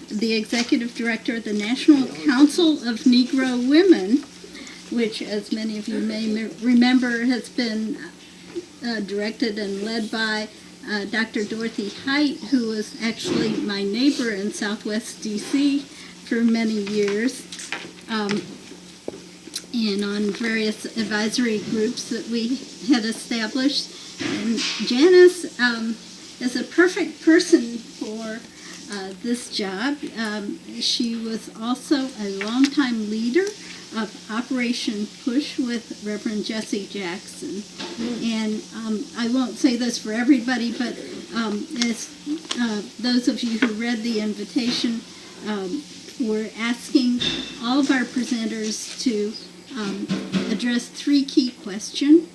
The executive director of the National Council of Negro Women, which, as many of you may remember, has been directed and led by Dr. Dorothy Height, who was actually my neighbor in Southwest D.C. for many years, and on various advisory groups that we had established. And Janice is a perfect person for this job. She was also a longtime leader of Operation Push with Reverend Jesse Jackson. And I won't say this for everybody, but as those of you who read the invitation, we're asking all of our presenters to address three key questions.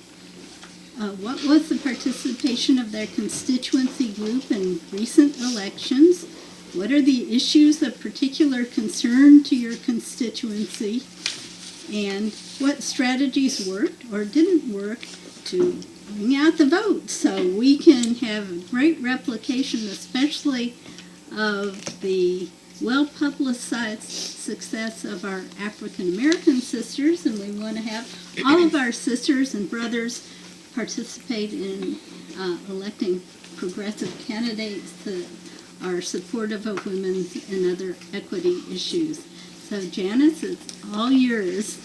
What was the participation of their constituency group in recent elections? What are the issues of particular concern to your constituency? And what strategies worked or didn't work to bring out the vote so we can have great replication, especially of the well-publicized success of our African American sisters, and we want to have all of our sisters and brothers participate in electing progressive candidates that are supportive of women's and other equity issues. So Janice, it's all yours.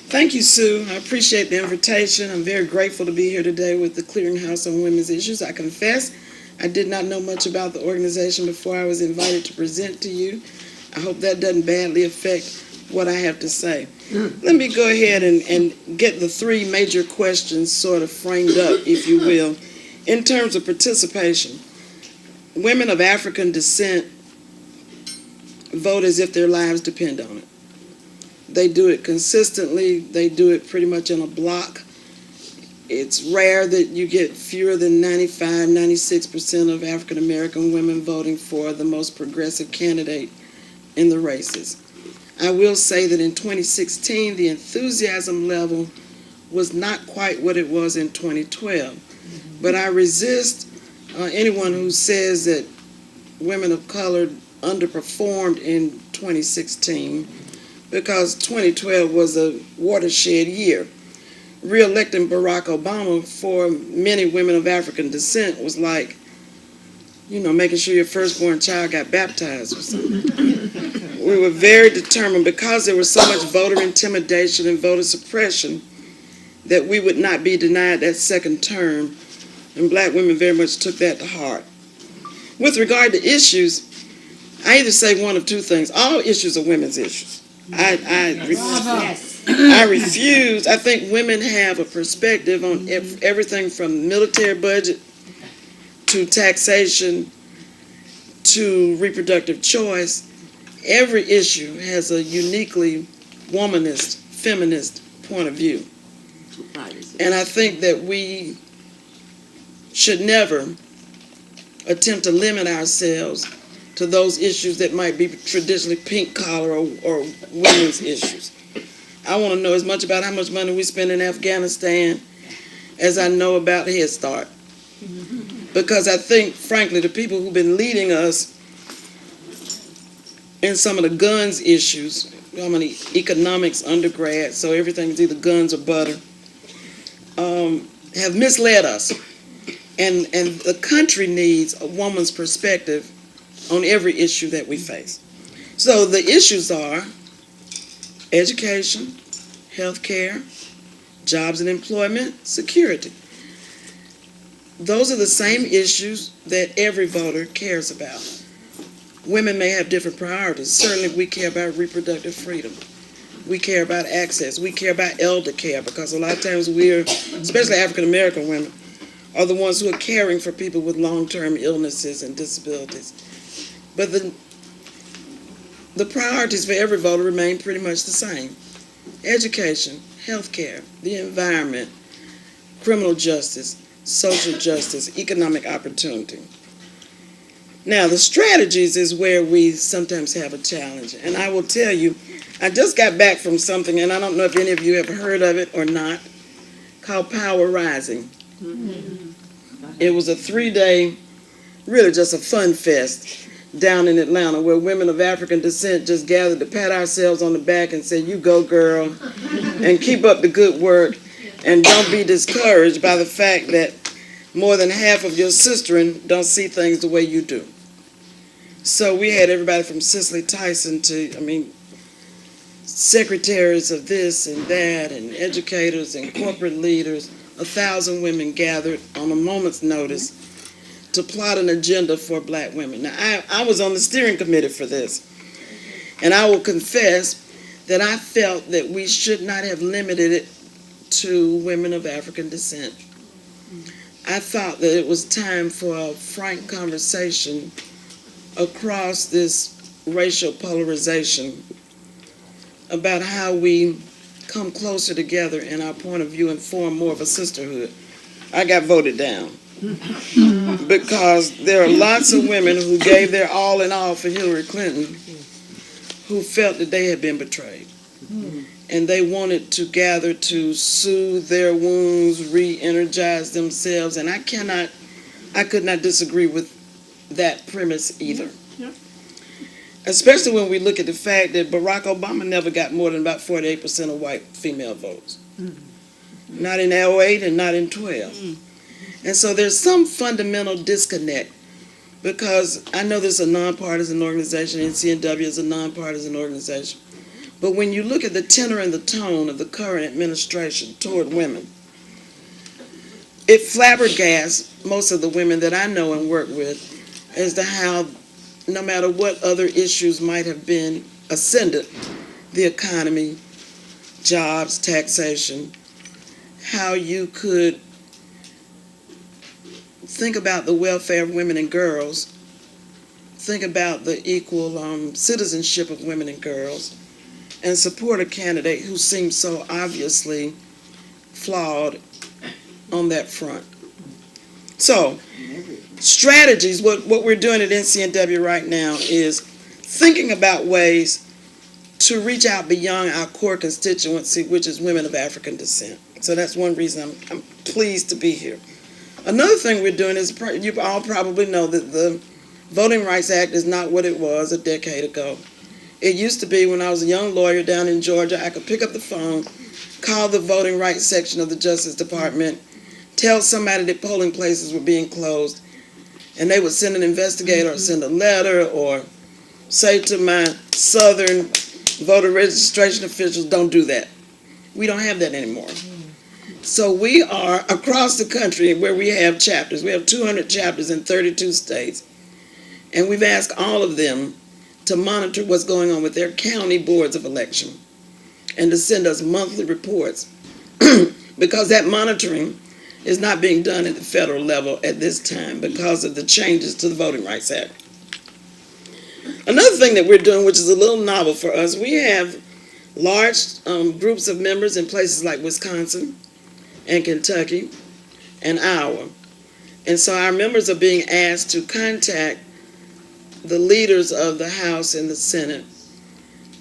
Thank you, Sue. I appreciate the invitation. I'm very grateful to be here today with the Clearinghouse on Women's Issues. I confess I did not know much about the organization before I was invited to present to you. I hope that doesn't badly affect what I have to say. Let me go ahead and get the three major questions sort of framed up, if you will. In terms of participation, women of African descent vote as if their lives depend on it. They do it consistently. They do it pretty much in a block. It's rare that you get fewer than 95, 96% of African American women voting for the most progressive candidate in the races. I will say that in 2016, the enthusiasm level was not quite what it was in 2012. But I resist anyone who says that women of color underperformed in 2016, because 2012 was a watershed year. Re-electing Barack Obama for many women of African descent was like, making sure your firstborn child got baptized or something. We were very determined, because there was so much voter intimidation and voter suppression, that we would not be denied that second term, and black women very much took that to heart. With regard to issues, I either say one of two things. All issues are women's issues. I refuse. I think women have a perspective on everything from military budget to taxation to reproductive choice. Every issue has a uniquely womanist, feminist point of view. And I think that we should never attempt to limit ourselves to those issues that might be traditionally pink collar or women's issues. I want to know as much about how much money we spend in Afghanistan as I know about Head Start. Because I think, frankly, the people who've been leading us in some of the guns issues, I'm an economics undergrad, so everything's either guns or butter, have misled us. And the country needs a woman's perspective on every issue that we face. So the issues are education, health care, jobs and employment, security. Those are the same issues that every voter cares about. Women may have different priorities. Certainly we care about reproductive freedom. We care about access. We care about elder care, because a lot of times we're, especially African American women, are the ones who are caring for people with long-term illnesses and disabilities. But the priorities for every voter remain pretty much the same. Education, health care, the environment, criminal justice, social justice, economic opportunity. Now, the strategies is where we sometimes have a challenge. And I will tell you, I just got back from something, and I don't know if any of you have heard of it or not, called Power Rising. It was a 3-day, really just a fun fest down in Atlanta, where women of African descent just gathered to pat ourselves on the back and say, "You go, girl," and keep up the good work, and don't be discouraged by the fact that more than half of your sisterin don't see things the way you do. So we had everybody from Cicely Tyson to, secretaries of this and that, and educators and corporate leaders. 1,000 women gathered on a moment's notice to plot an agenda for black women. Now, I was on the steering committee for this, and I will confess that I felt that we should not have limited it to women of African descent. I thought that it was time for a frank conversation across this racial polarization about how we come closer together in our point of view and form more of a sisterhood. I got voted down because there are lots of women who gave their all in all for Hillary Clinton who felt that they had been betrayed. And they wanted to gather to soothe their wounds, re-energize themselves, and I could not disagree with that premise either. Yep. Especially when we look at the fact that Barack Obama never got more than about 48% of white female votes. Not in 2008 and not in 2012. And so there's some fundamental disconnect, because I know this is a nonpartisan organization, NCNW is a nonpartisan organization, but when you look at the tenor and the tone of the current administration toward women, it flabbergasts most of the women that I know and work with as to how, no matter what other issues might have been ascendant, the economy, jobs, taxation, how you could think about the welfare of women and girls, think about the equal citizenship of women and girls, and support a candidate who seems so obviously flawed on that front. So, strategies, what we're doing at NCNW right now is thinking about ways to reach out beyond our core constituency, which is women of African descent. So that's one reason I'm pleased to be here. Another thing we're doing is, you all probably know that the Voting Rights Act is not what it was a decade ago. It used to be, when I was a young lawyer down in Georgia, I could pick up the phone, call the voting rights section of the Justice Department, tell somebody that polling places were being closed, and they would send an investigator or send a letter or say to my southern voter registration officials, don't do that. We don't have that anymore. So we are across the country where we have chapters. We have 200 chapters in 32 states. And we've asked all of them to monitor what's going on with their county boards of election and to send us monthly reports, because that monitoring is not being done at the federal level at this time because of the changes to the Voting Rights Act. Another thing that we're doing, which is a little novel for us, we have large groups of members in places like Wisconsin and Kentucky and Iowa And so our members are being asked to contact the leaders of the House and the Senate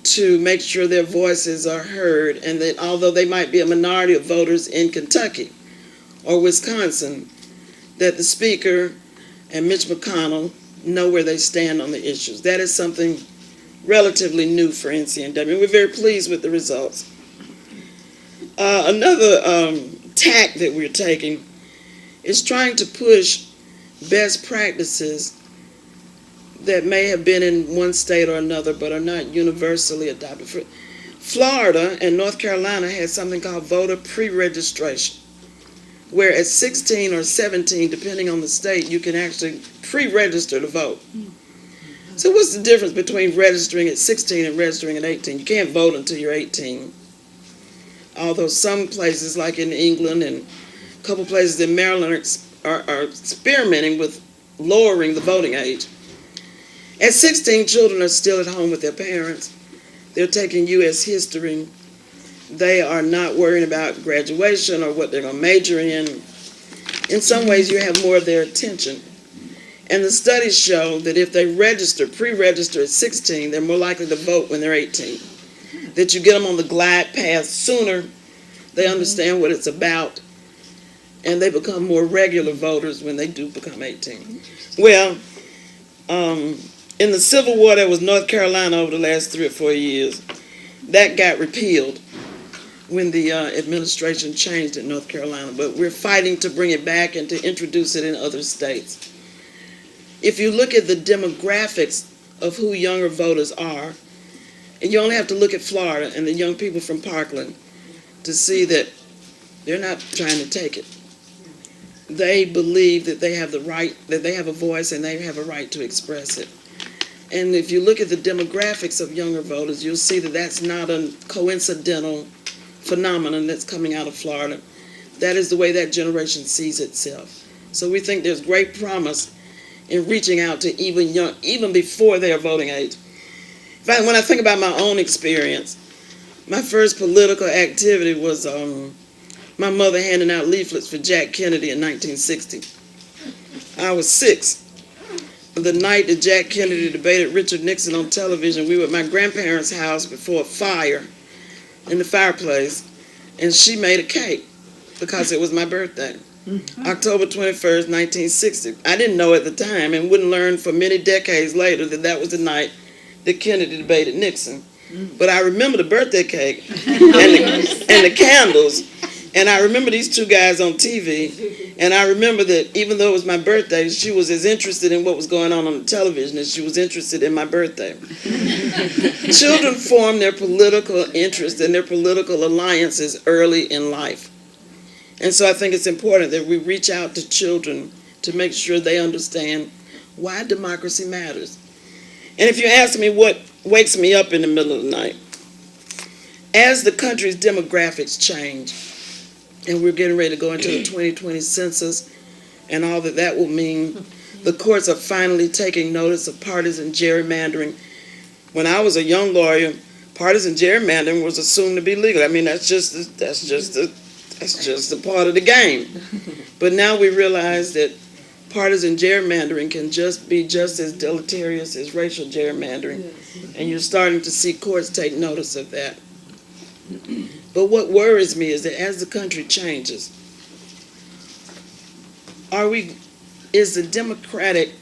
to make sure their voices are heard, and that although they might be a minority of voters in Kentucky or Wisconsin, that the Speaker and Mitch McConnell know where they stand on the issues. That is something relatively new for NCNW. We're very pleased with the results. Another tack that we're taking is trying to push best practices that may have been in one state or another but are not universally adopted. Florida and North Carolina had something called voter pre-registration, where at 16 or 17, depending on the state, you can actually pre-register to vote. So what's the difference between registering at 16 and registering at 18? You can't vote until you're 18. Although some places, like in England and a couple places in Maryland, are experimenting with lowering the voting age. At 16, children are still at home with their parents. They're taking U.S. history. They are not worrying about graduation or what they're going to major in. In some ways, you have more of their attention. And the studies show that if they pre-register at 16, they're more likely to vote when they're 18. That you get them on the glide path sooner, they understand what it's about, and they become more regular voters when they do become 18. Well, in the Civil War, there was North Carolina over the last 3 or 4 years. That got repealed when the administration changed in North Carolina, but we're fighting to bring it back and to introduce it in other states. If you look at the demographics of who younger voters are, and you only have to look at Florida and the young people from Parkland to see that they're not trying to take it. They believe that they have the right, that they have a voice and they have a right to express it. And if you look at the demographics of younger voters, you'll see that that's not a coincidental phenomenon that's coming out of Florida. That is the way that generation sees itself. So we think there's great promise in reaching out to even before their voting age. In fact, when I think about my own experience, my first political activity was my mother handing out leaflets for Jack Kennedy in 1960. I was 6. The night that Jack Kennedy debated Richard Nixon on television, we were at my grandparents' house before a fire in the fireplace, and she made a cake because it was my birthday. October 21st, 1960. I didn't know at the time and wouldn't learn for many decades later that that was the night that Kennedy debated Nixon. But I remember the birthday cake and the candles, and I remember these two guys on TV, and I remember that even though it was my birthday, she was as interested in what was going on the television as she was interested in my birthday. Children form their political interest and their political alliances early in life. And so I think it's important that we reach out to children to make sure they understand why democracy matters. And if you ask me what wakes me up in the middle of the night, as the country's demographics change, and we're getting ready to go into the 2020 census and all that that will mean, the courts are finally taking notice of partisan gerrymandering. When I was a young lawyer, partisan gerrymandering was assumed to be legal. I mean, that's just a part of the game. But now we realize that partisan gerrymandering can be just as deleterious as racial gerrymandering. And you're starting to see courts take notice of that. But what worries me is that as the country changes, is the democratic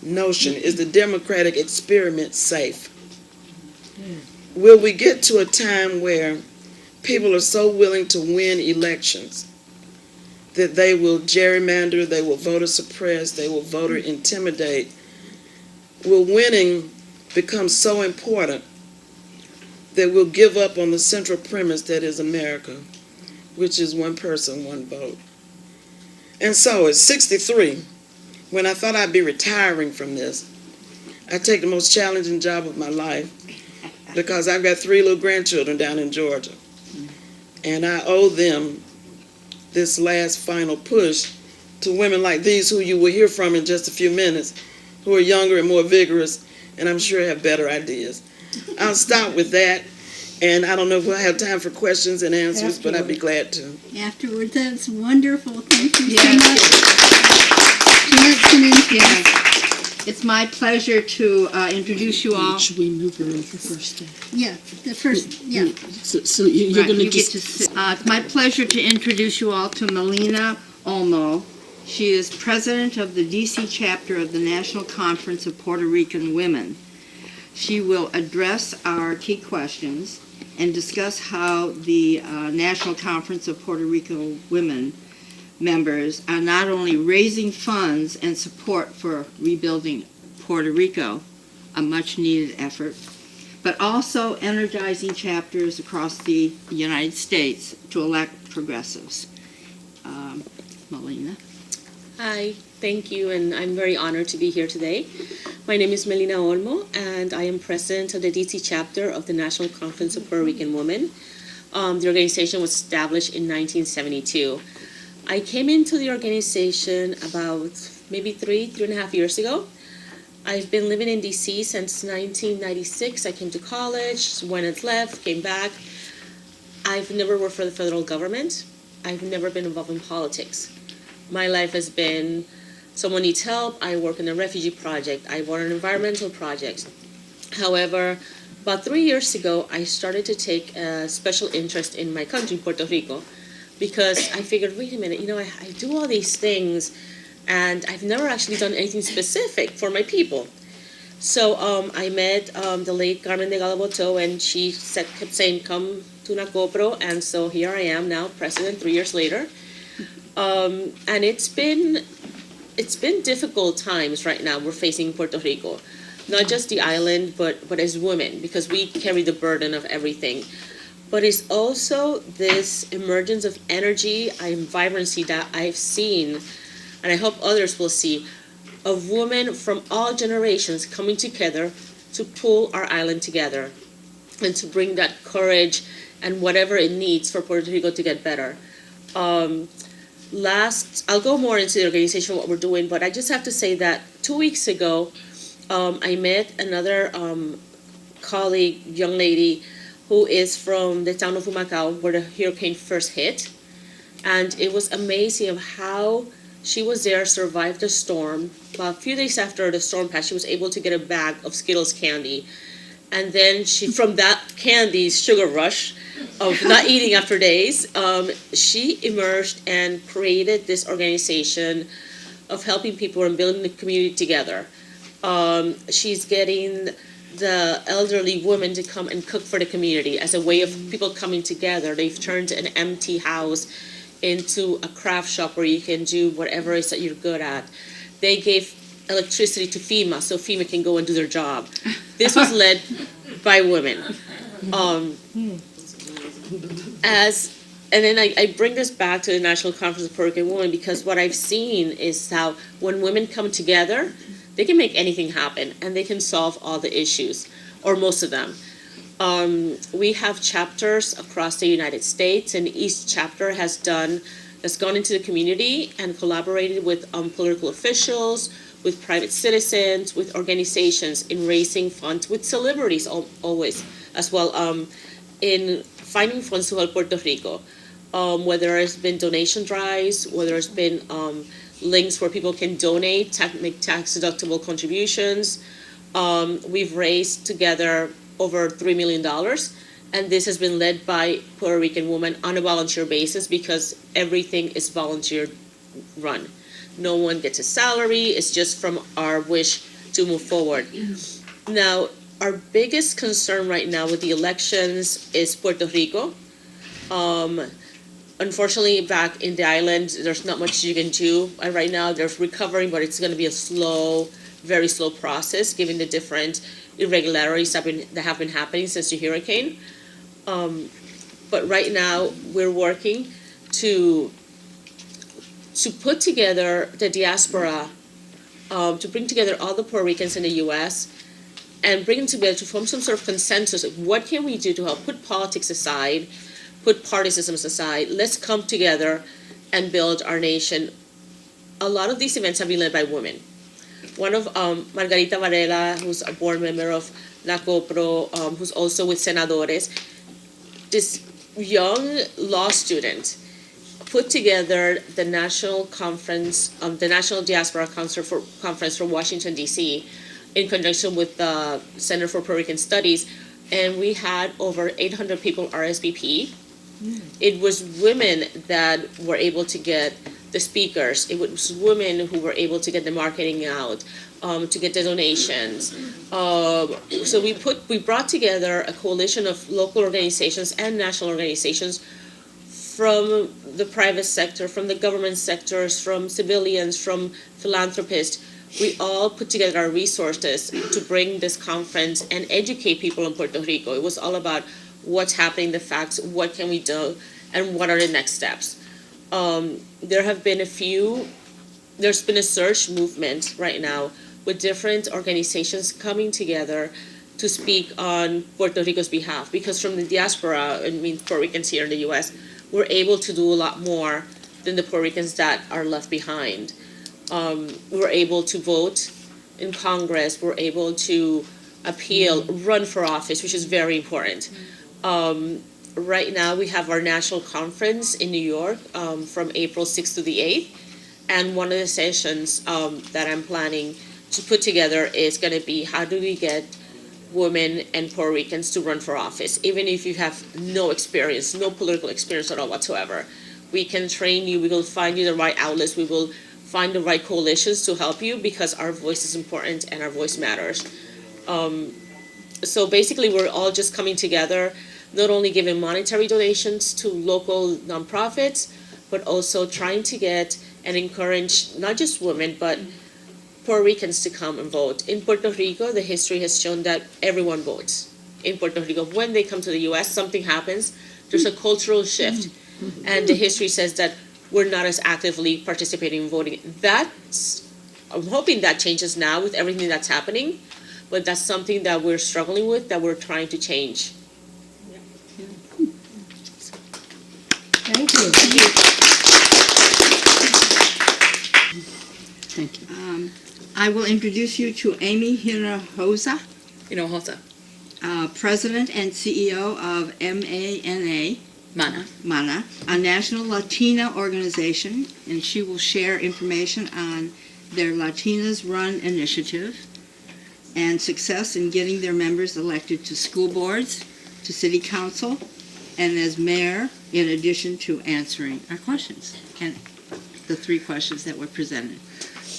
notion, is the democratic experiment safe? Will we get to a time where people are so willing to win elections that they will gerrymander, they will voter suppress, they will voter intimidate? Will winning become so important that we'll give up on the central premise that is America, which is one person, one vote? And so at 63, when I thought I'd be retiring from this, I take the most challenging job of my life because I've got 3 little grandchildren down in Georgia. And I owe them this last final push to women like these who you will hear from in just a few minutes, who are younger and more vigorous, and I'm sure have better ideas. I'll stop with that, and I don't know if we'll have time for questions and answers, but I'd be glad to. Afterwards, that's wonderful. Thank you so much. my pleasure to introduce you all. Should we move her in for first day? Yeah, the first, yeah. So you're Right, going you to get just... to sit. It's my pleasure to introduce you all to Melina Ormeau. She is president of the DC chapter of the National Conference of Puerto Rican Women. She will address our key questions and discuss how the National Conference of Puerto Rico Women members are not only raising funds and support for rebuilding Puerto Rico, a much-needed effort, but also energizing chapters across the United States to elect progressives. Melina. Hi, thank you, and I'm very honored to be here today. My name is Melina Ormeau, and I am president of the DC chapter of the National Conference of Puerto Rican Women. The organization was established in 1972. I came into the organization about maybe three and a half years ago. I've been living in DC since 1996. I came to college, went and left, came back. I've never worked for the federal government. I've never been involved in politics. My life has been, someone needs help, I work in a refugee project, I work on environmental projects. However, about 3 years ago, I started to take a special interest in my country, Puerto Rico, because I figured, wait a minute, I do all these things, and I've never actually done anything specific for my people. So I met the late Carmen de Galaboto, and she kept saying, come to Nacopro, and so here I am now, president 3 years later. And it's been difficult times right now we're facing Puerto Rico, not just the island, but as women, because we carry the burden of everything. But it's also this emergence of energy and vibrancy that I've seen, and I hope others will see, of women from all generations coming together to pull our island together and to bring that courage and whatever it needs for Puerto Rico to get better. I'll go more into the organization, what we're doing, but I just have to say that 2 weeks ago, I met another colleague, young lady, who is from the town of Humacao, where the hurricane first hit. And it was amazing of how she was there, survived the storm. A few days after the storm passed, she was able to get a bag of Skittles candy. And then from that candy sugar rush of not eating after days, she emerged and created this organization of helping people and building the community together. She's getting the elderly women to come and cook for the community as a way of people coming together. They've turned an empty house into a craft shop where you can do whatever it is that you're good at. They gave electricity to FEMA so FEMA can go and do their job. This was led by women. And then I bring this back to the National Conference of Puerto Rican Women, because what I've seen is how when women come together, they can make anything happen and they can solve all the issues, or most of them. We have chapters across the United States, and each chapter has gone into the community and collaborated with political officials, with private citizens, with organizations in raising funds, with celebrities always as well, in finding funds to help Puerto Rico. Whether it's been donation drives, whether it's been links where people can donate, make tax-deductible contributions. We've raised together over $3 million, and this has been led by Puerto Rican women on a volunteer basis, because everything is volunteer run. No one gets a salary, it's just from our wish to move forward. Now, our biggest concern right now with the elections is Puerto Rico. Unfortunately, back in the island, there's not much you can do. Right now, there's recovering, but it's going to be a very slow process, given the different irregularities that have been happening since the hurricane. But right now, we're working to put together the diaspora, to bring together all the Puerto Ricans in the U.S., and bring them together to form some sort of consensus of what can we do to help put politics aside, put partisans aside. Let's come together and build our nation. A lot of these events have been led by women. One of Margarita Varela, who's a board member of NACOPRO, who's also with Senadores, this young law student put together the National Conference, the National Diaspora Conference for Washington, D.C., in conjunction with the Center for Puerto Rican Studies, and we had over 800 people RSVP. It was women that were able to get the speakers. It was women who were able to get the marketing out, to get the donations. So we brought together a coalition of local organizations and national organizations from the private sector, from the government sectors, from civilians, from philanthropists. We all put together our resources to bring this conference and educate people in Puerto Rico. It was all about what's happening, the facts, what can we do, and what are the next steps. There's been a search movement right now with different organizations coming together to speak on Puerto Rico's behalf, because from the diaspora, I mean Puerto Ricans here in the U.S., we're able to do a lot more than the Puerto Ricans that are left behind. We're able to vote in Congress, we're able to appeal, run for office, which is very important. Right now we have our national conference in New York from April 6th to the 8th, and one of the sessions that I'm planning to put together is going to be how do we get women and Puerto Ricans to run for office, even if you have no experience, no political experience at all whatsoever. We can train you, we will find you the right outlets, we will find the right coalitions to help you, because our voice is important and our voice matters. So basically we're all just coming together, not only giving monetary donations to local nonprofits, but also trying to get and encourage not just women, but Puerto Ricans to come and vote. In Puerto Rico, the history has shown that everyone votes. In Puerto Rico, when they come to the U.S., something happens. There's a cultural shift, and the history says that we're not as actively participating in voting. I'm hoping that changes now with everything that's happening, but that's something that we're struggling with, that we're trying to change. Thank you. Thank you. I will introduce you to Amy Hinojosa, President and CEO of MANA, a national Latina organization, and she will share information on their Latinas Run initiative and success in getting their members elected to school boards, to city council, and as mayor, in addition to answering our questions and the 3 questions that were presented.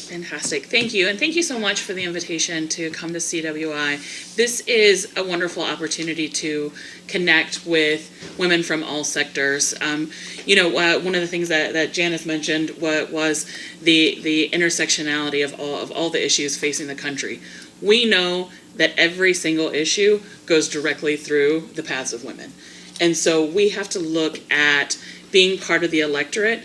Fantastic. Thank you. And thank you so much for the invitation to come to CWI. This is a wonderful opportunity to connect with women from all sectors. One of the things that Janice mentioned was the intersectionality of all the issues facing the country. We know that every single issue goes directly through the paths of women. And so we have to look at being part of the electorate.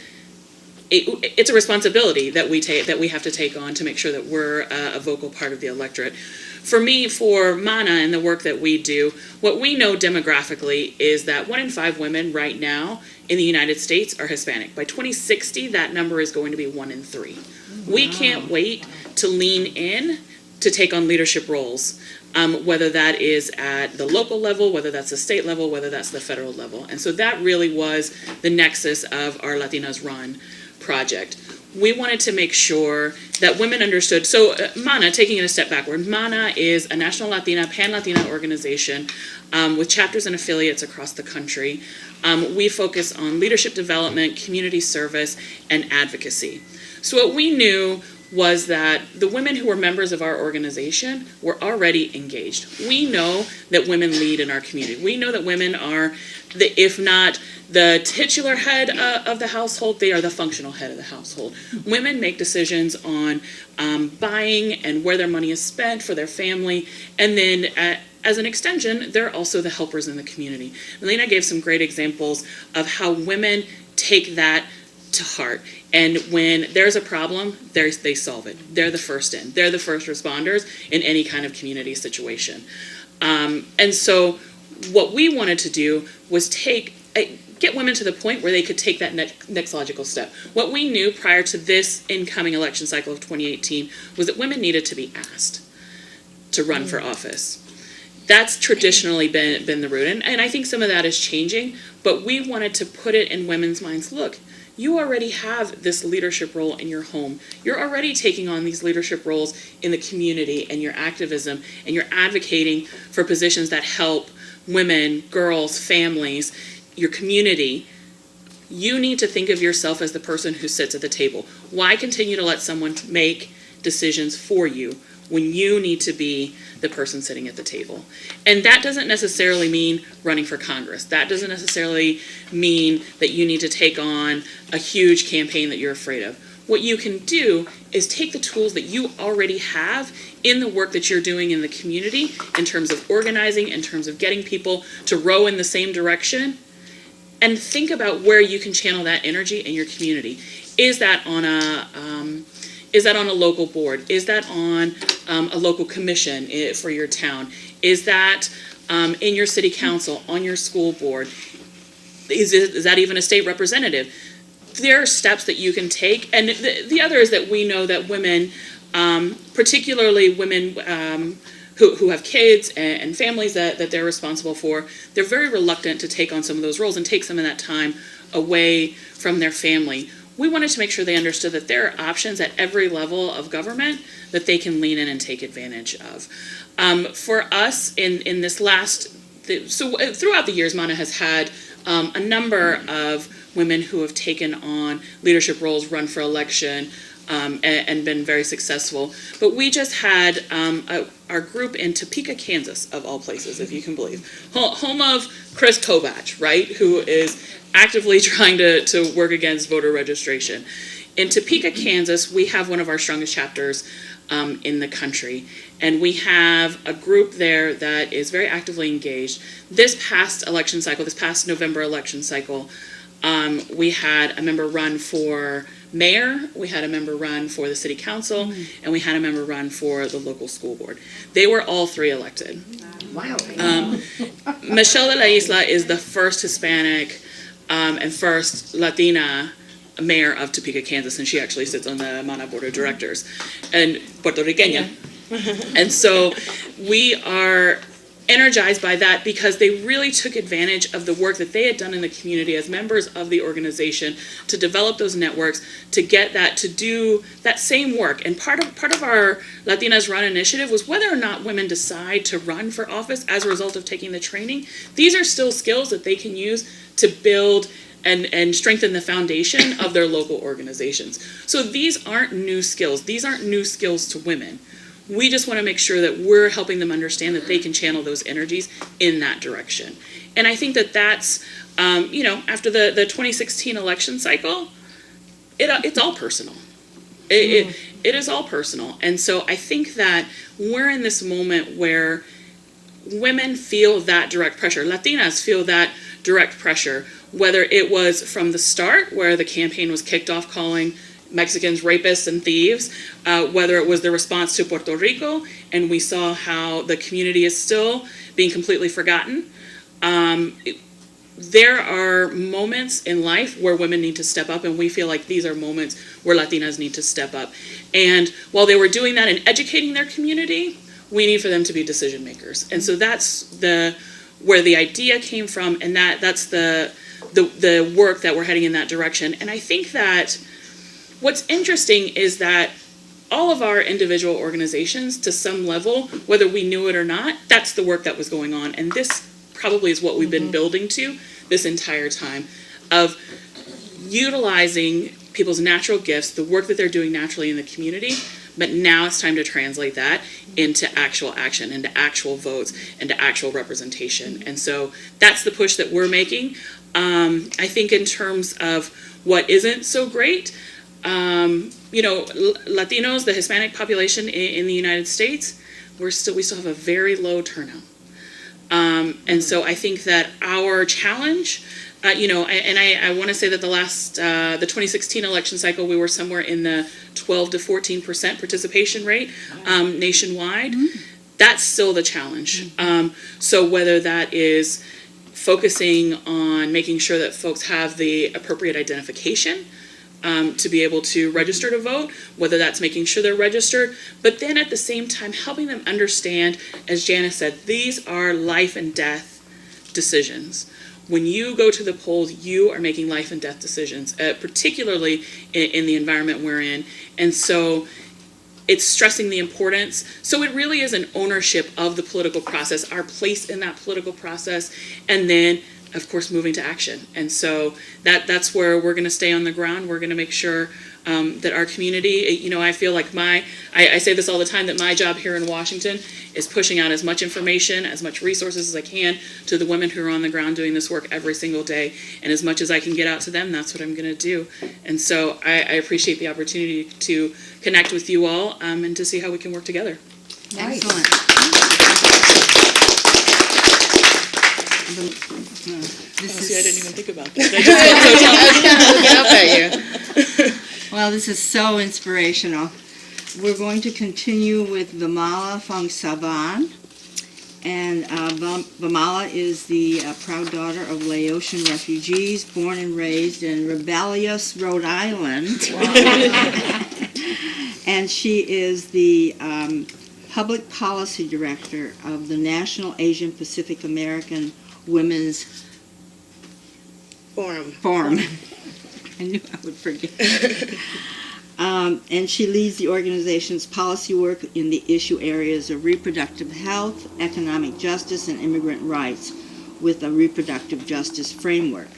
It's a responsibility that we have to take on to make sure that we're a vocal part of the electorate. For me, for MANA and the work that we do, what we know demographically is that 1 in 5 women right now in the United States are Hispanic. By 2060, that number is going to be 1 in 3. Wow. We can't wait to lean in to take on leadership roles, whether that is at the local level, whether that's the state level, whether that's the federal level. And so that really was the nexus of our Latinas Run project. We wanted to make sure that women understood. So MANA, taking it a step backward, MANA is a national Latina, pan-Latina organization with chapters and affiliates across the country. We focus on leadership development, community service, and advocacy. So what we knew was that the women who were members of our organization were already engaged. We know that women lead in our community. We know that women are, if not the titular head of the household, they are the functional head of the household. Women make decisions on buying and where their money is spent for their family, and then as an extension, they're also the helpers in the community. Melina gave some great examples of how women take that to heart. And when there's a problem, they solve it. They're the first in. They're the first responders in any kind of community situation. And so what we wanted to do was get women to the point where they could take that next logical step. What we knew prior to this incoming election cycle of 2018 was that women needed to be asked to run for office. That's traditionally been the root. And I think some of that is changing, but we wanted to put it in women's minds. Look, you already have this leadership role in your home. You're already taking on these leadership roles in the community and your activism, and you're advocating for positions that help women, girls, families, your community. You need to think of yourself as the person who sits at the table. Why continue to let someone make decisions for you when you need to be the person sitting at the table? And that doesn't necessarily mean running for Congress. That doesn't necessarily mean that you need to take on a huge campaign that you're afraid of. What you can do is take the tools that you already have in the work that you're doing in the community, in terms of organizing, in terms of getting people to row in the same direction, and think about where you can channel that energy in your community. Is that on a local board? Is that on a local commission for your town? Is that in your city council, on your school board? Is that even a state representative? There are steps that you can take. And the other is that we know that women, particularly women who have kids and families that they're responsible for, they're very reluctant to take on some of those roles and take some of that time away from their family. We wanted to make sure they understood that there are options at every level of government that they can lean in and take advantage of. For us, in this throughout the years, MANA has had a number of women who have taken on leadership roles, run for election, and been very successful. But we just had our group in Topeka, Kansas, of all places, if you can believe, home of Chris Kobach, right, who is actively trying to work against voter registration. In Topeka, Kansas, we have one of our strongest chapters in the country, and we have a group there that is very actively engaged. This past November election cycle, we had a member run for mayor, we had a member run for the city council, and we had a member run for the local school board. They were all three elected. Wow. Michelle de la Isla is the first Hispanic and first Latina mayor of Topeka, Kansas, and she actually sits on the MANA board of directors, and Puerto Riqueña. And so we are energized by that because they really took advantage of the work that they had done in the community as members of the organization to develop those networks, to get that, to do that same work. And part of our Latinas Run initiative was whether or not women decide to run for office as a result of taking the training, these are still skills that they can use to build and strengthen the foundation of their local organizations. So these aren't new skills. These aren't new skills to women. We just want to make sure that we're helping them understand that they can channel those energies in that direction. And I think that that's, after the 2016 election cycle, it's all personal. It is all personal. And so I think that we're in this moment where women feel that direct pressure. Latinas feel that direct pressure, whether it was from the start where the campaign was kicked off calling Mexicans rapists and thieves, whether it was the response to Puerto Rico, and we saw how the community is still being completely forgotten. There are moments in life where women need to step up, and we feel like these are moments where Latinas need to step up. And while they were doing that and educating their community, we need for them to be decision makers. And so that's where the idea came from, and that's the work that we're heading in that direction. And I think that what's interesting is that all of our individual organizations, to some level, whether we knew it or not, that's the work that was going on. And this probably is what we've been building to this entire time, of utilizing people's natural gifts, the work that they're doing naturally in the community, but now it's time to translate that into actual action, into actual votes, into actual representation. And so that's the push that we're making. I think in terms of what isn't so great, Latinos, the Hispanic population in the United States, we still have a very low turnout. And so I think that our challenge, I want to say that the 2016 election cycle, we were somewhere in the 12 to 14% participation rate nationwide. That's still the challenge. So whether that is focusing on making sure that folks have the appropriate identification to be able to register to vote, whether that's making sure they're registered, but then at the same time helping them understand, as Janice said, these are life and death decisions. when you go to the polls, you are making life and death decisions, particularly in the environment we're in. And so it's stressing the importance. So it really is an ownership of the political process, our place in that political process, and then, of course, moving to action. And so that's where we're going to stay on the ground. We're going to make sure that our community, I feel like I say this all the time, that my job here in Washington is pushing out as much information, as much resources as I can to the women who are on the ground doing this work every single day. And as much as I can get out to them, that's what I'm going to do. And so I appreciate the opportunity to connect with you all and to see how we can work together. Excellent. See, I didn't even think about that. I just felt so talented. Well, this is so inspirational. We're going to continue with Vamala Phongsavan. And Vamala is the proud daughter of Laotian refugees, born and raised in rebellious Rhode Island. And she is the public policy director of the National Asian Pacific American Women's Forum. I knew I would forget. And she leads the organization's policy work in the issue areas of reproductive health, economic justice, and immigrant rights with a reproductive justice framework.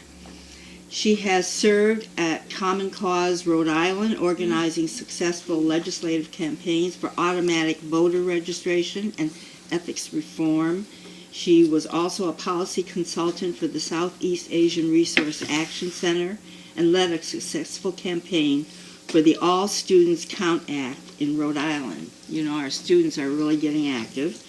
She has served at Common Cause Rhode Island, organizing successful legislative campaigns for automatic voter registration and ethics reform. She was also a policy consultant for the Southeast Asian Resource Action Center and led a successful campaign for the All Students Count Act in Rhode Island. Our students are really getting active.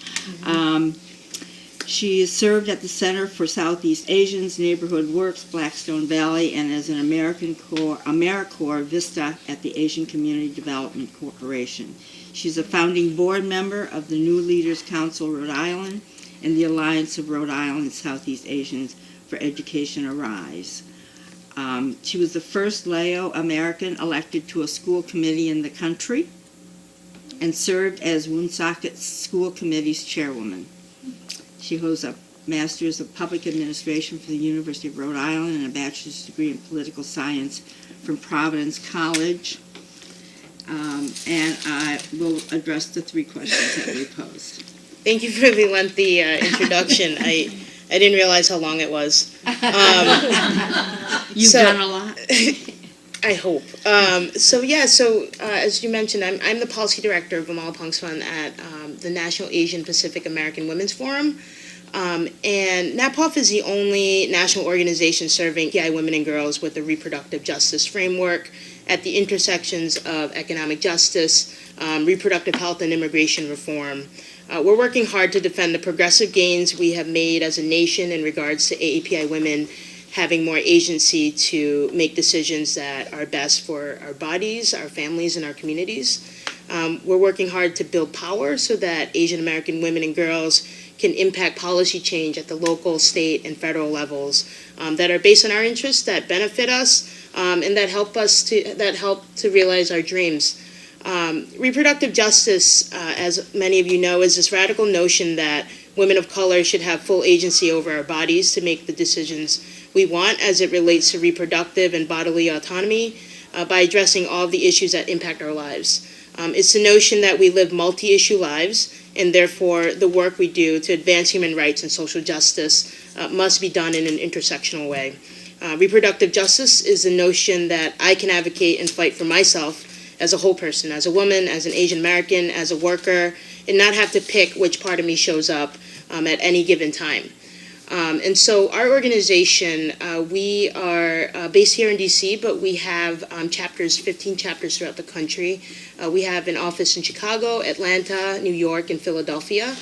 She has served at the Center for Southeast Asians, Neighborhood Works, Blackstone Valley, and as an AmeriCorps Vista at the Asian Community Development Corporation. She's a founding board member of the New Leaders Council Rhode Island and the Alliance of Rhode Island Southeast Asians for Education Arise. She was the first Lao American elected to a school committee in the country and served as Woonsocket's school committee's chairwoman. She holds a Master's of Public Administration from the University of Rhode Island and a bachelor's degree in political science from Providence College. And I will address the 3 questions that we posed. Thank you for the lengthy introduction. I didn't realize how long it was. You've done a lot. I hope. So as you mentioned, I'm the policy director of Vamala Phongsavan at the National Asian Pacific American Women's Forum. And NAPAWF is the only national organization serving PI women and girls with a reproductive justice framework at the intersections of economic justice, reproductive health, and immigration reform. We're working hard to defend the progressive gains we have made as a nation in regards to AAPI women having more agency to make decisions that are best for our bodies, our families, and our communities. We're working hard to build power so that Asian American women and girls can impact policy change at the local, state, and federal levels that are based on our interests, that benefit us, and that help to realize our dreams. Reproductive justice, as many of you know, is this radical notion that women of color should have full agency over our bodies to make the decisions we want as it relates to reproductive and bodily autonomy by addressing all of the issues that impact our lives. It's the notion that we live multi-issue lives, and therefore the work we do to advance human rights and social justice must be done in an intersectional way. Reproductive justice is the notion that I can advocate and fight for myself as a whole person, as a woman, as an Asian American, as a worker, and not have to pick which part of me shows up at any given time. And so our organization, we are based here in DC, but we have 15 chapters throughout the country. We have an office in Chicago, Atlanta, New York, and Philadelphia.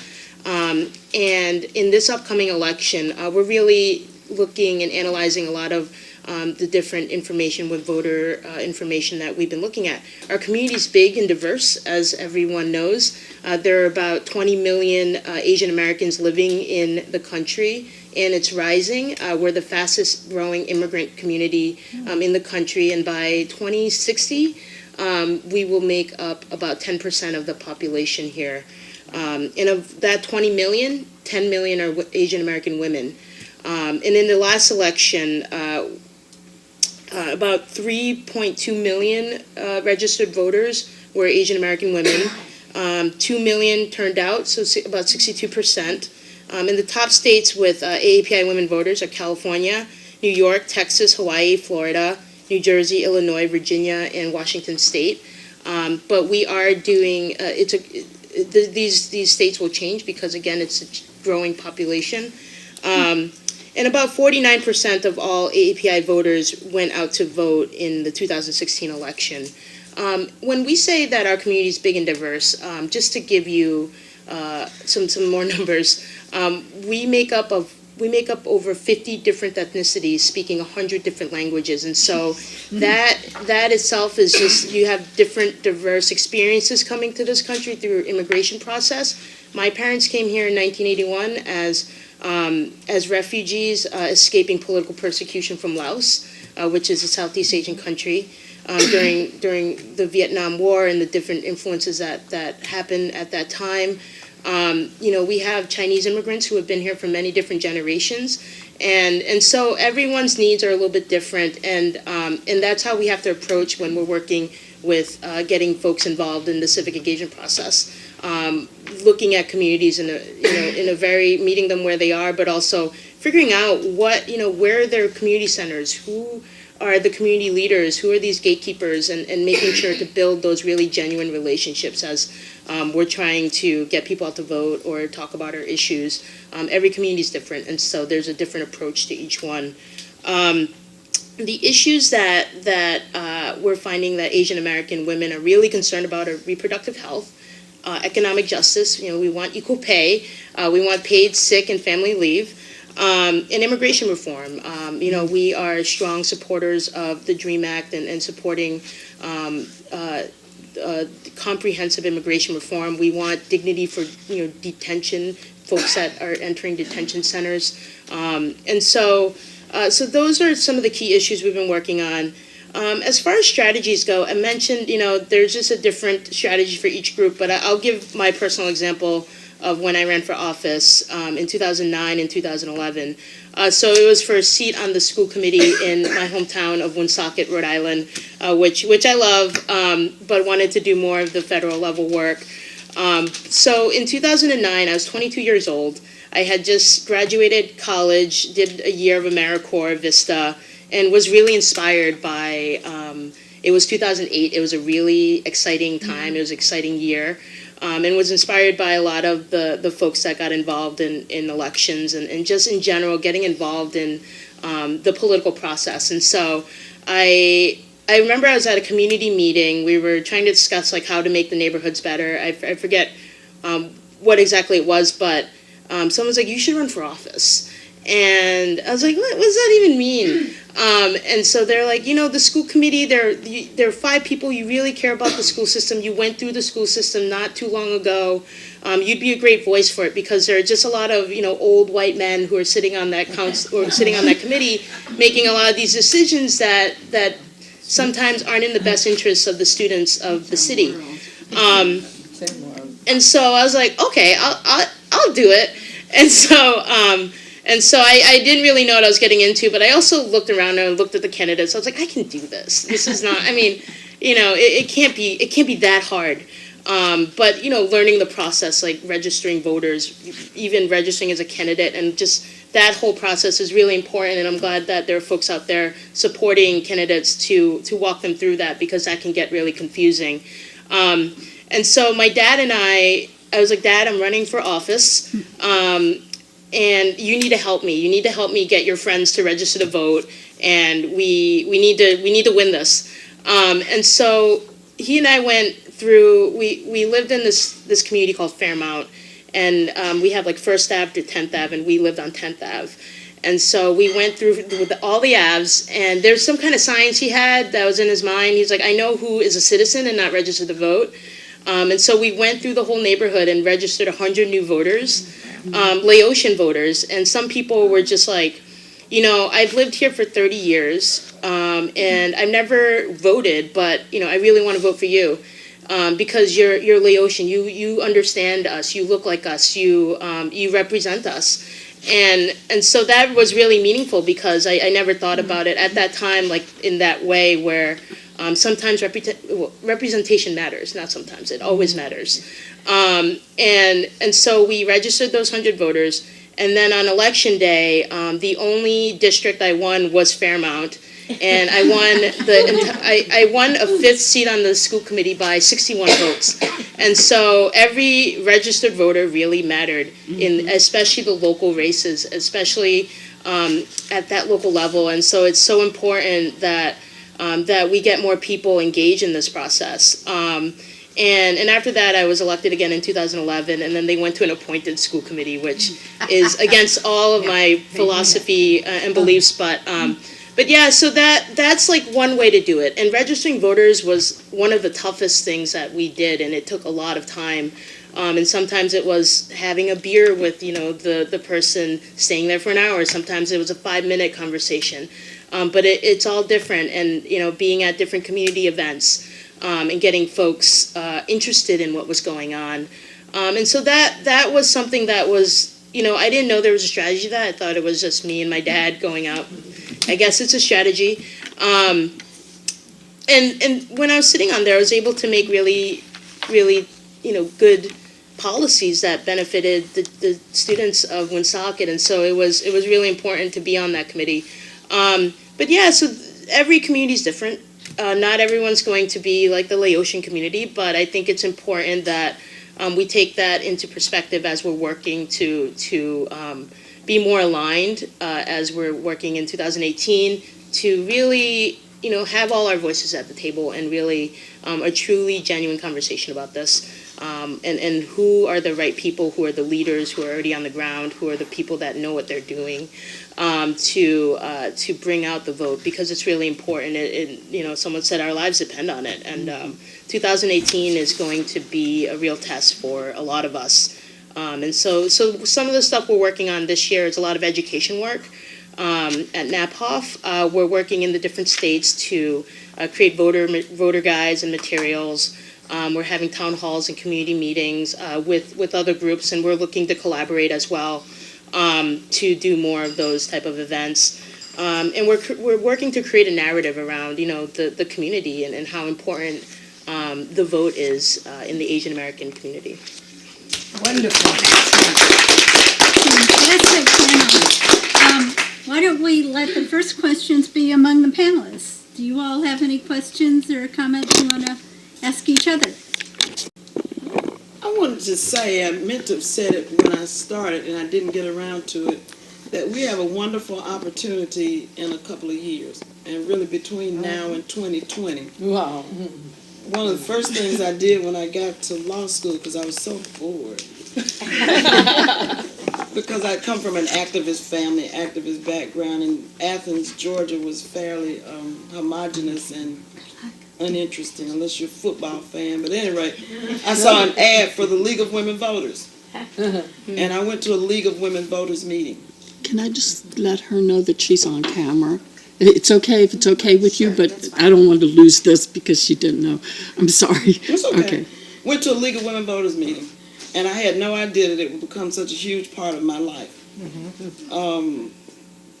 And in this upcoming election, we're really looking and analyzing a lot of the different information with voter information that we've been looking at. Our community is big and diverse, as everyone knows. There are about 20 million Asian Americans living in the country, and it's rising. We're the fastest growing immigrant community in the country, and by 2060, we will make up about 10% of the population here. And of that 20 million, 10 million are Asian American women. And in the last election, about 3.2 million registered voters were Asian American women. 2 million turned out, so about 62%. And the top states with AAPI women voters are California, New York, Texas, Hawaii, Florida, New Jersey, Illinois, Virginia, and Washington State. But we are doing, these states will change because, again, it's a growing population. And about 49% of all AAPI voters went out to vote in the 2016 election. When we say that our community is big and diverse, just to give you some more numbers, we make up over 50 different ethnicities speaking 100 different languages, and so that itself is just, you have different diverse experiences coming to this country through immigration process. My parents came here in 1981 as refugees escaping political persecution from Laos, which is a Southeast Asian country, during the Vietnam War and the different influences that happened at that time. We have Chinese immigrants who have been here for many different generations, and so everyone's needs are a little bit different, and that's how we have to approach when we're working with getting folks involved in the civic engagement process. Looking at communities in a very, meeting them where they are, but also figuring out where are their community centers, who are the community leaders, who are these gatekeepers, and making sure to build those really genuine relationships as we're trying to get people out to vote or talk about our issues. Every community is different, and so there's a different approach to each one. The issues that we're finding that Asian American women are really concerned about are reproductive health, economic justice. We want equal pay. We want paid sick and family leave. And immigration reform. We are strong supporters of the DREAM Act and supporting comprehensive immigration reform. We want dignity for detention, folks that are entering detention centers. So those are some of the key issues we've been working on. As far as strategies go, I mentioned, there's just a different strategy for each group, but I'll give my personal example of when I ran for office in 2009 and 2011. So it was for a seat on the school committee in my hometown of Woonsocket, Rhode Island, which I love, but wanted to do more of the federal level work. So in 2009, I was 22 years old. I had just graduated college, did a year of AmeriCorps Vista, and was really inspired by, it was 2008, it was a really exciting time, it was an exciting year. And was inspired by a lot of the folks that got involved in elections and just in general getting involved in the political process. And so I remember I was at a community meeting. We were trying to discuss how to make the neighborhoods better. I forget what exactly it was, but someone was like, "You should run for office." And I was like, what does that even mean? And so they're like, the school committee, there are 5 people, you really care about the school system, you went through the school system not too long ago, you'd be a great voice for it because there are just a lot of, old white men who are sitting on that council or sitting on that committee making a lot of these decisions that sometimes aren't in the best interests of the students of the city. And so I was like, okay, I'll do it. And so I didn't really know what I was getting into, but I also looked around and looked at the candidates. I was like, I can do this. This is not, it can't be that hard. But, learning the process, like registering voters, even registering as a candidate, and just that whole process is really important. And I'm glad that there are folks out there supporting candidates to walk them through that, because that can get really confusing. And so my dad and I was like, Dad, I'm running for office. And you need to help me. You need to help me get your friends to register to vote, and we need to win this. And so he and I went through. We lived in this community called Fairmount, and we have First Ave to 10th Ave, and we lived on 10th Ave. And so we went through with all the Aves, and there's some kind of signs he had that was in his mind. He's like, I know who is a citizen and not registered to vote. And so we went through the whole neighborhood and registered 100 new voters. Laotian voters, and some people were just like, I've lived here for 30 years, and I've never voted, but, I really want to vote for you, because you're Laotian, you understand us, you look like us, you represent us. And so that was really meaningful because I never thought about it at that time, like in that way where sometimes representation matters, not sometimes, it always matters. And so we registered those 100 voters, and then on election day, the only district I won was Fairmount, and I won a 5th seat on the school committee by 61 votes. And so every registered voter really mattered, in especially the local races, especially at that local level. And so it's so important that that we get more people engaged in this process. And after that, I was elected again in 2011, and then they went to an appointed school committee, which is against all of my philosophy and beliefs. But yeah, so that's like one way to do it. And registering voters was one of the toughest things that we did, and it took a lot of time. And sometimes it was having a beer with, the person, staying there for an hour. Sometimes it was a 5-minute conversation. But it's all different, and, being at different community events and getting folks interested in what was going on. And so that was something that was, I didn't know there was a strategy to that. I thought it was just me and my dad going out. I guess it's a strategy. And when I was sitting on there, I was able to make really, really, good policies that benefited the students of Woonsocket, and so it was really important to be on that committee. But yeah, so every community is different. Not everyone's going to be like the Laotian community, but I think it's important that we take that into perspective as we're working to be more aligned as we're working in 2018 to really, have all our voices at the table and really a truly genuine conversation about this. And who are the right people, who are the leaders, who are already on the ground, who are the people that know what they're doing to bring out the vote, because it's really important. Someone said our lives depend on it, and 2018 is going to be a real test for a lot of us. And so some of the stuff we're working on this year is a lot of education work. At NAPHOF, we're working in the different states to create voter guides and materials. We're having town halls and community meetings with other groups, and we're looking to collaborate as well to do more of those type of events. And we're working to create a narrative around, the community and how important the vote is in the Asian American community. Wonderful. Fantastic panel. Why don't we let the first questions be among the panelists? Do you all have any questions or comments you want to ask each other? I wanted to say, I meant to have said it when I started and I didn't get around to it, that we have a wonderful opportunity in a couple of years, and really between now and 2020. Wow. One of the first things I did when I got to law school, because I was so bored, because I come from an activist family, activist background, and Athens, Georgia was fairly homogenous and uninteresting, unless you're a football fan. But anyway, I saw an ad for the League of Women Voters, and I went to a League of Women Voters meeting. Can I just let her know that she's on camera? It's okay if it's okay with you, but I don't want to lose this because she didn't know. I'm sorry. It's okay. Went to a League of Women Voters meeting, and I had no idea that it would become such a huge part of my life.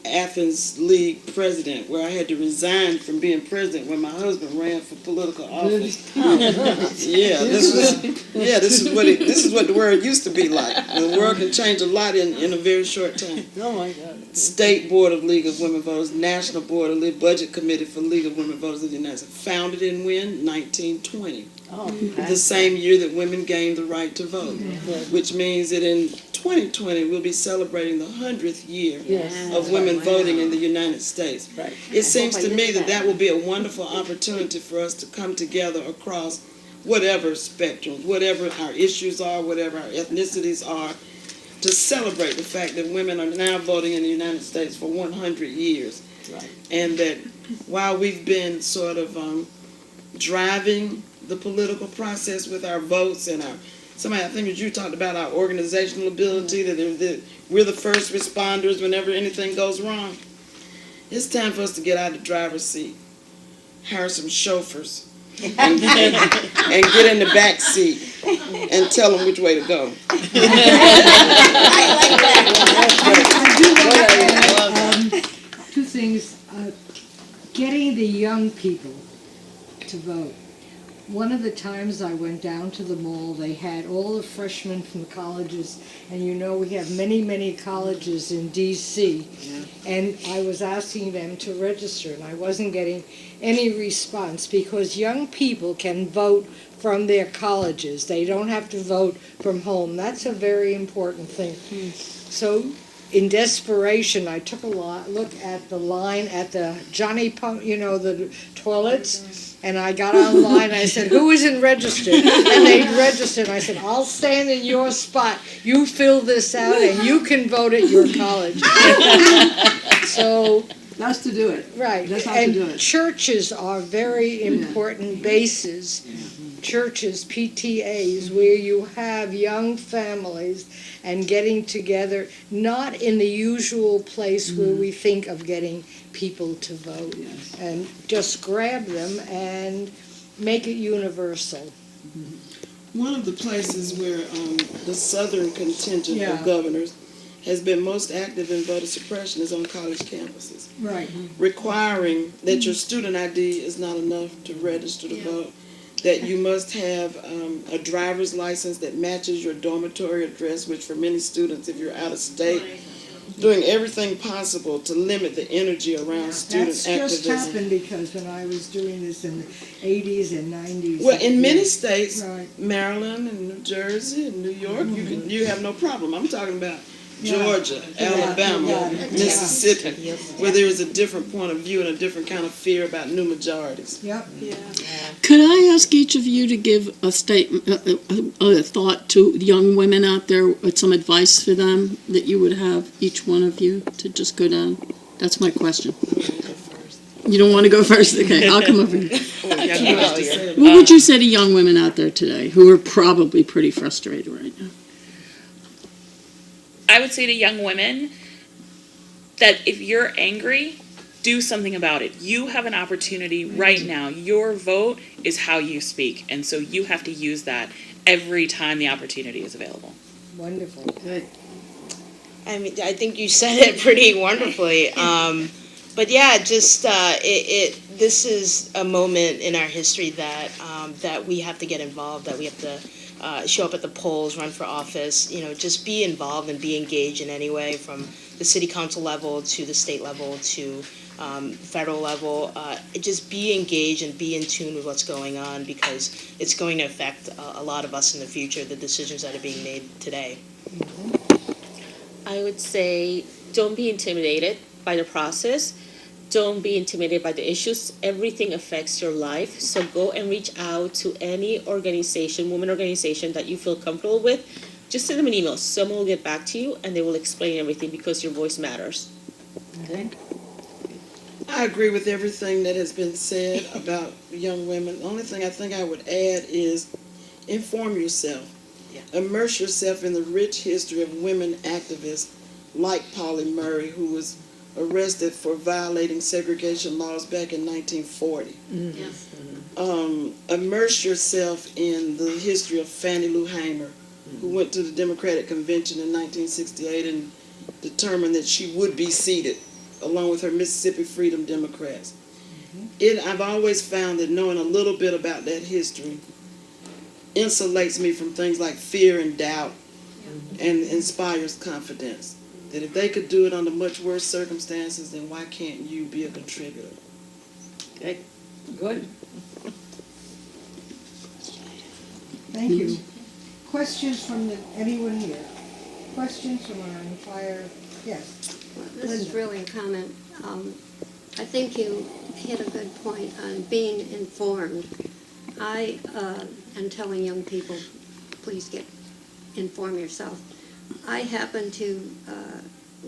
Athens League president, where I had to resign from being president when my husband ran for political office. This is what the world used to be like. The world can change a lot in a very short time. Oh my God. State Board of League of Women Voters, National Board of League Budget Committee for League of Women Voters of the United States. Founded in when? 1920. The same year that women gained the right to vote, which means that in 2020 we'll be celebrating the 100th year of women voting in the United States. Right. It seems to me that will be a wonderful opportunity for us to come together across whatever spectrum, whatever our issues are, whatever our ethnicities are, to celebrate the fact that women are now voting in the United States for 100 years. Right. And that while we've been sort of driving the political process with our votes and I think that you talked about our organizational ability, that we're the first responders whenever anything goes wrong. It's time for us to get out of the driver's seat, hire some chauffeurs, and get in the back seat and tell them which way to go. Two things. Getting the young people to vote. One of the times I went down to the mall, they had all the freshmen from colleges, and you know we have many, many colleges in D.C., and I was asking them to register, and I wasn't getting any response, because young people can vote from their colleges. They don't have to vote from home. That's a very important thing. So in desperation, I took a look at the line at the Johnny Pump, the toilets, and I got online, and I said, who isn't registered? And they registered, and I said, I'll stand in your spot. You fill this out, and you can vote at your college. So, That's to do it. right. That's how to do And it. churches are very important bases. Churches, PTAs, where you have young families and getting together, not in the usual place where we think of getting people to vote. Yes. And just grab them and make it universal. One of the places where the southern contingent Yeah. of governors has been most active in voter suppression is on college campuses, Right. requiring that your student ID is not enough to register to vote, that you must have a driver's license that matches your dormitory address, which for many students, if you're out of state, doing everything possible to limit the energy around student That's just activism. happened because when I was doing this in the 80s and 90s. Well, in many states, Right. Maryland and New Jersey and New York, you have no problem. I'm talking about Yeah. Georgia, Alabama, Yeah. Mississippi, where there is a different point of view and a different kind of fear about new majorities. Yep. Could I ask each of you to give a statement, a thought to young women out there, some advice for them that you would have, each one of you, to just go down? That's my question. You don't want to go first? Okay, I'll come over here. What would you say to young women out there today who are probably pretty frustrated right now? I would say to young women that if you're angry, do something about it. You have an opportunity right now. Your vote is how you speak, and so you have to use that every time the opportunity is available. Wonderful. I mean, I think you said it pretty wonderfully. But yeah, just this is a moment in our history that that we have to get involved. That we have to show up at the polls, run for office. Just be involved and be engaged in any way, from the city council level to the state level to federal level. Just be engaged and be in tune with what's going on, because it's going to affect a lot of us in the future. The decisions that are being made today. I would say don't be intimidated by the process. Don't be intimidated by the issues. Everything affects your life. So go and reach out to any organization, women organization that you feel comfortable with. Just send them an email. Someone will get back to you and they will explain everything, because your voice matters. I agree with everything that has been said about young women. The only thing I think I would add is inform yourself. Immerse yourself in the rich history of women activists like Polly Murray, who was arrested for violating segregation laws back in 1940. Immerse yourself in the history of Fannie Lou Hamer, who went to the Democratic Convention in 1968 and determined that she would be seated along with her Mississippi Freedom Democrats. I've always found that knowing a little bit about that history insulates me from things like fear and doubt, and inspires confidence. That if they could do it under much worse circumstances, then why can't you be a contributor? Good. Thank you. Questions from anyone here? Questions from our entire, yes. This is really a comment. I think you hit a good point on being informed. I am telling young people, please inform yourself. I happened to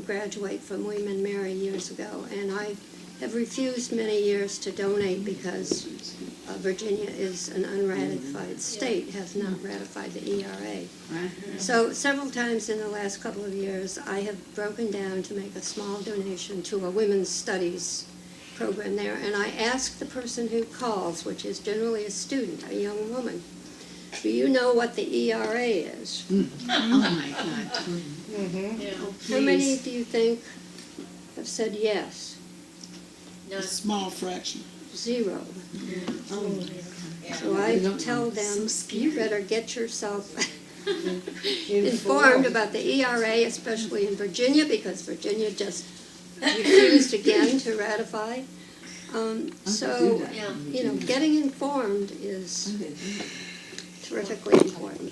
graduate from William and Mary years ago, and I have refused many years to donate because Virginia is an unratified state, has not ratified the ERA. So several times in the last couple of years, I have broken down to make a small donation to a women's studies program there, and I ask the person who calls, which is generally a student, a young woman, Do you know what the ERA is? Oh, my God. How many do you think have said yes? A small fraction. 0. So I tell them, you better get yourself informed about the ERA, especially in Virginia, because Virginia just refused again to ratify. So, getting informed is terrifically important.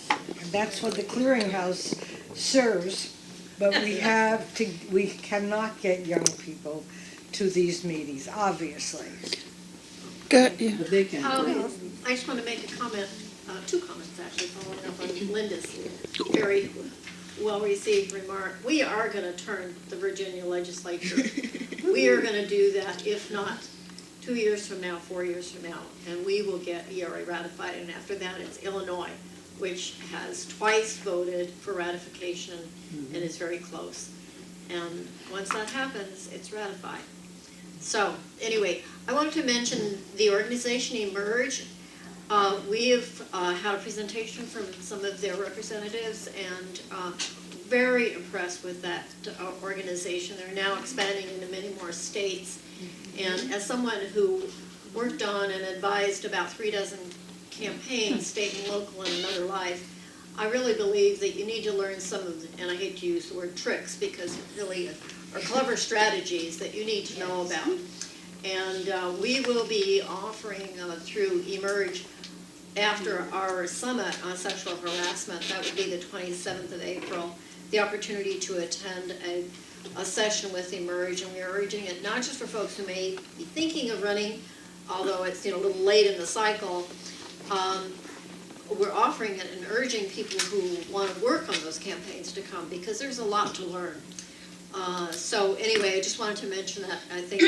And that's what the clearinghouse serves, but we cannot get young people to these meetings, obviously. Good, yeah. But they can. I just want to make a comment, 2 comments actually, following up on Linda's very well-received remark. We are going to turn the Virginia legislature. We are going to do that, if not 2 years from now, 4 years from now, and we will get ERA ratified. And after that, it's Illinois, which has twice voted for ratification and is very close. And once that happens, it's ratified. So, anyway, I wanted to mention the organization Emerge. We have had a presentation from some of their representatives, and very impressed with that organization. They're now expanding into many more states. And as someone who worked on and advised about 3 dozen campaigns, state and local, in another life, I really believe that you need to learn some of the, and I hate to use the word tricks, because it really are clever strategies that you need to know about. And we will be offering through Emerge, after our summit on sexual harassment, that would be the 27th of April, the opportunity to attend a session with Emerge. And we are urging it not just for folks who may be thinking of running, although it's a little late in the cycle. We're offering it and urging people who want to work on those campaigns to come, because there's a lot to learn. So anyway, I just wanted to mention that. I think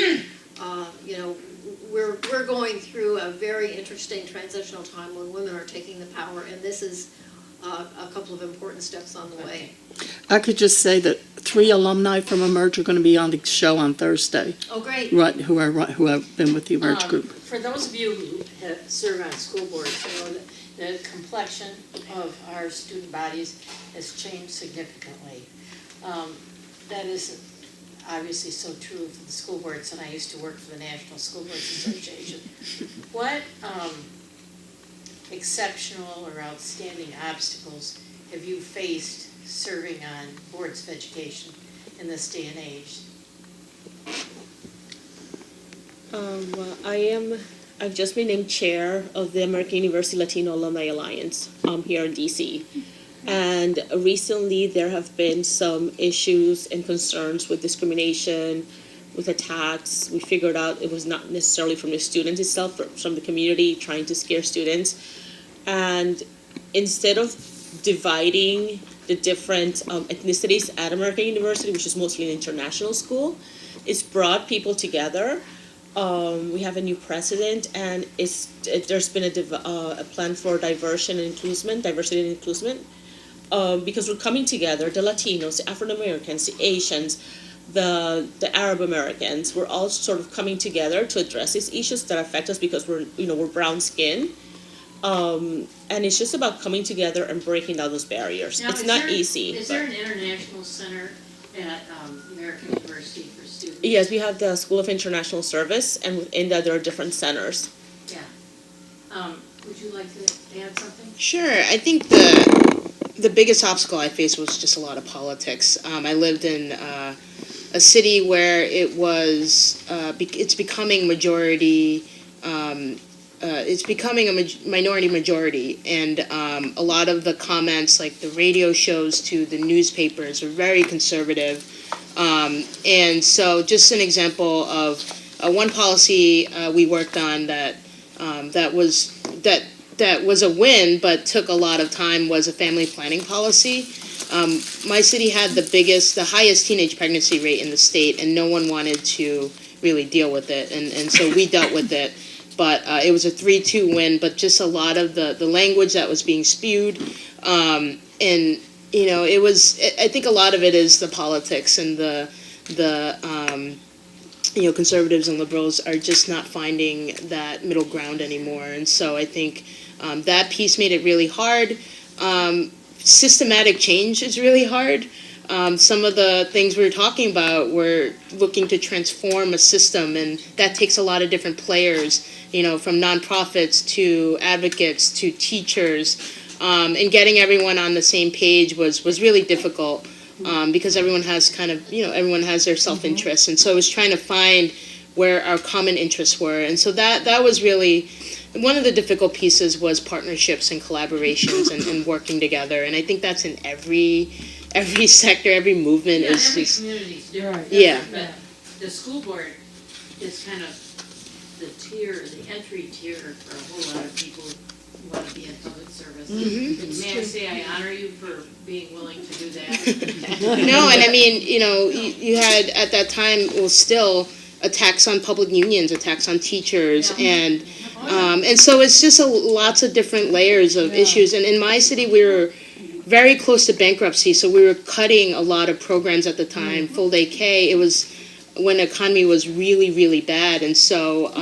we're going through a very interesting transitional time when women are taking the power, and this is a couple of important steps on the way. I could just say that 3 alumni from Emerge are going to be on the show on Thursday. Oh, great. Right, who have been with the Emerge group. For those of you who have served on school boards, you know that the complexion of our student bodies has changed significantly. That is obviously so true for the school boards, and I used to work for the National School Boards Association. What exceptional or outstanding obstacles have you faced serving on boards of education in this day and age? I've just been named chair of the American University Latino Alumni Alliance here in DC. And recently there have been some issues and concerns with discrimination, with attacks. We figured out it was not necessarily from the students itself, but from the community trying to scare students. And instead of dividing the different ethnicities at American University, which is mostly an international school, it's brought people together. We have a new president, and there's been a plan for diversity and inclusion, because we're coming together, the Latinos, the African Americans, the Asians, the Arab Americans. We're all sort of coming together to address these issues that affect us because we're brown skinned. And it's just about coming together and breaking down those barriers. Now, it's not easy. Is there an international center at American University for students? Yes, we have the School of International Service, and within that there are different centers. Yeah. Would you like to add something? Sure. I think the biggest obstacle I faced was just a lot of politics. I lived in a city where it was it's becoming majority. It's becoming a minority majority, and a lot of the comments, like the radio shows to the newspapers, are very conservative. And so, just an example of one policy we worked on that was a win, but took a lot of time, was a family planning policy. My city had the highest teenage pregnancy rate in the state, and no one wanted to really deal with it, and so we dealt with it. But it was a 3-2 win, but just a lot of the language that was being spewed, and it was. I think a lot of it is the politics, and the conservatives and liberals are just not finding that middle ground anymore, and so I think That piece made it really hard. Systematic change is really hard. Some of the things we were talking about were looking to transform a system, and that takes a lot of different players, from nonprofits to advocates to teachers, and getting everyone on the same page was really difficult, because everyone has everyone has their self-interest, and so it was trying to find where our common interests were, and so that was really one of the difficult pieces was partnerships and collaborations and working together, and I think that's in every sector, every movement Yeah, is every just, community is different. Yeah. But the school board is kind of the entry tier for a whole lot of people who want to be in public service. And may I say I honor you for being willing to do that. no, and I mean, you had at that time, still attacks on public unions, attacks on teachers, and so it's just lots of different layers of issues. And in my city, we were very close to bankruptcy, so we were cutting a lot of programs at the time. Full Day K, it was when the economy was really, really bad, and so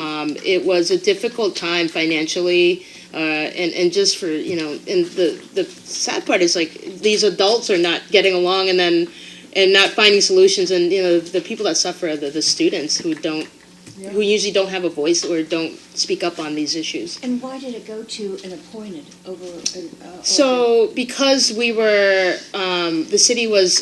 it was a difficult time financially, and just for, and the sad part is, like, these adults are not getting along and not finding solutions, and, the people that suffer are the students who usually don't have a voice or don't speak up on these issues. And why did it go to an appointed over? So because we were, the city was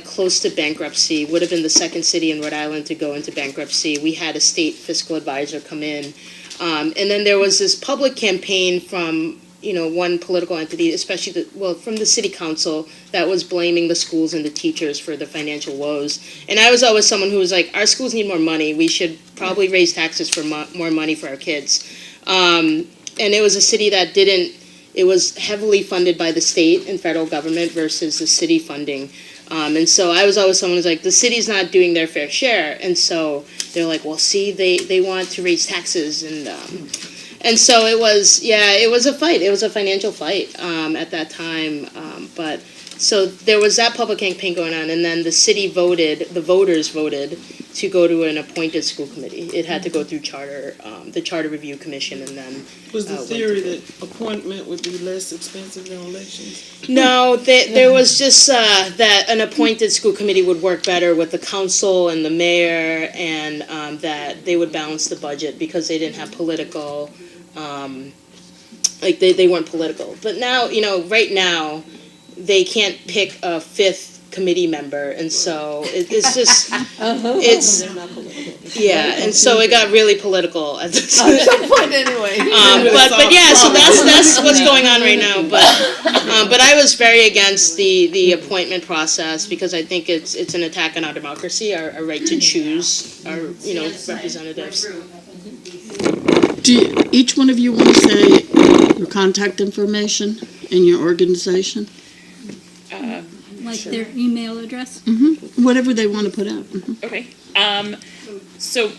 close to bankruptcy, would have been the second city in Rhode Island to go into bankruptcy. We had a state fiscal advisor come in. And then there was this public campaign from, one political entity, especially from the city council, that was blaming the schools and the teachers for the financial woes. And I was always someone who was like, our schools need more money. We should probably raise taxes for more money for our kids. And it was a city that it was heavily funded by the state and federal government versus the city funding. And so I was always someone who's like, the city's not doing their fair share. And so they're like, well, see, they want to raise taxes. And so it was a fight. It was a financial fight at that time. But so there was that public campaign going on, and then the voters voted to go to an appointed school committee. It had to go through the Charter Review Commission, and then Was the theory that appointment would be less expensive than elections? No, there was just that an appointed school committee would work better with the council and the mayor, and that they would balance the budget because they didn't have political, they weren't political. But now, right now, they can't pick a fifth committee member, and so it's just, it's, and so it got really political at this point. Anyway. But yeah, so that's what's going on right now. But I was very against the appointment process because I think it's an attack on our democracy, our right to choose our representatives. Do each one of you want to say your contact information and your organization? Like their email address? Whatever they want to put out. Okay. So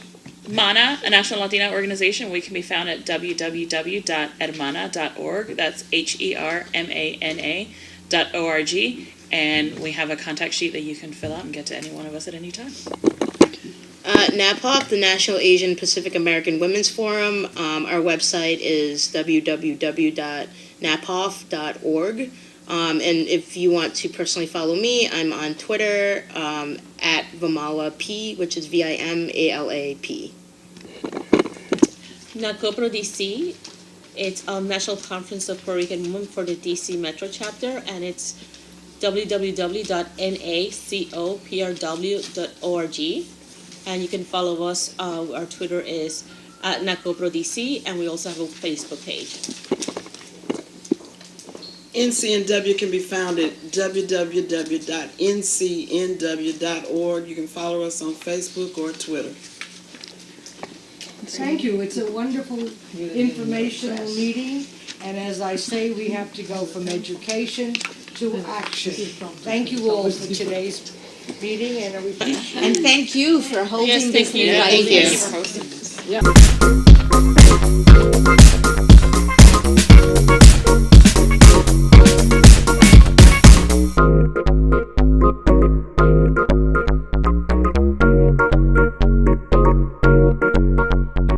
MANA, a National Latina organization, we can be found at www.hermana.org. That's HERMANA.org. And we have a contact sheet that you can fill out and get to any one of us at any time. NAPOF, the National Asian Pacific American Women's Forum, our website is www.napof.org. And if you want to personally follow me, I'm on Twitter at VimalaP, which is VIMALAP. NACOPRO DC, it's National Conference of Puerto Rican Women for the DC Metro Chapter, and it's www.nacoprw.org. And you can follow us. Our Twitter is at NACOPRO DC, and we also have a Facebook page. NCNW can be found at www.ncnw.org. You can follow us on Facebook or Twitter. Thank you. It's a wonderful informational meeting. And as I say, we have to go from education to action. Thank you all for today's meeting. And thank you for holding this thank you. meeting. Thank you. Thank you for hosting this.